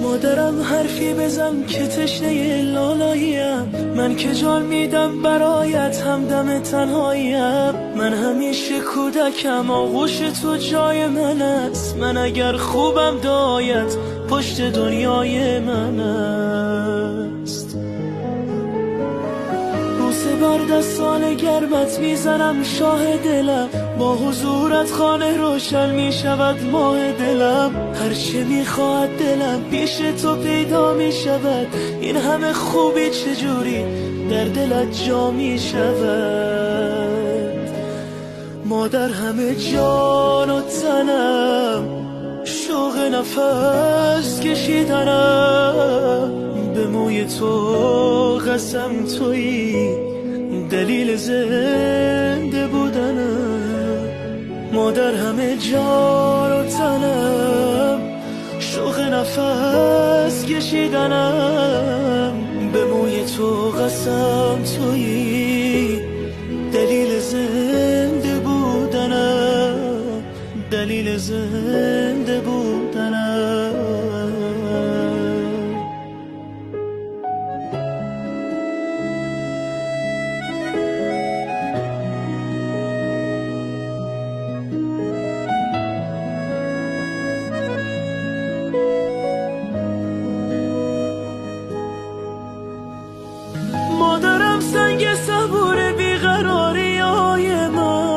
مادرم حرفی بزن که تشنه لالاییم، من که جان میدم برایت همدم تنهاییم. من همیشه کودکم، آغوش تو جای من است. من اگر خوبم دایت پشت دنیای من است. بوسه بر دستان گرمت میزنم شاه دلم، با حضورت خانه روشن میشود ماه دلم. هرچه میخواهد دلم پیش تو پیدا میشود، این همه خوبی چجوری در دلت جا میشود. مادر همه جان و تنم، شوق نفس کشیدنم، به موی تو قسم تویی دلیل زنده بودنم. مادر همه جان و تنم، شوق نفس کشیدنم، به موی تو قسم تویی دلیل زنده بودنم، دلیل زنده بودنم. مادرم سنگ صبور بیقراری های من،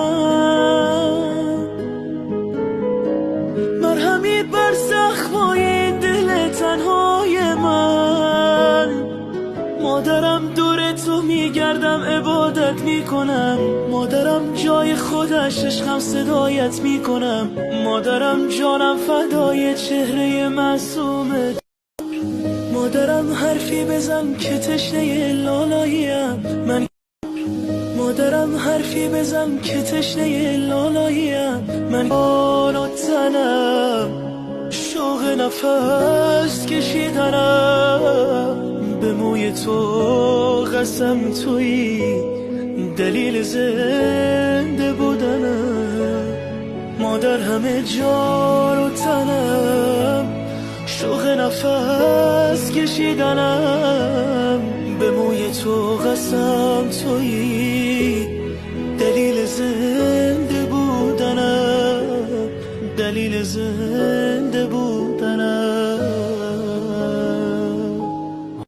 مرهمی بر زخمای دل تنهای من. مادرم دور تو میگردم عبادت میکنم، مادرم جای خودش عشقم صدایت میکنم. مادرم جانم فدای چهره معصومت. مادرم حرفی بزن که تشنه لالاییم، من مادرم حرفی بزن که تشنه لالاییم. من جان و تنم، شوق نفس کشیدنم، به موی تو قسم تویی دلیل زنده بودنم. مادر همه جان و تنم، شوق نفس کشیدنم، به موی تو قسم تویی دلیل زنده بودنم، دلیل زنده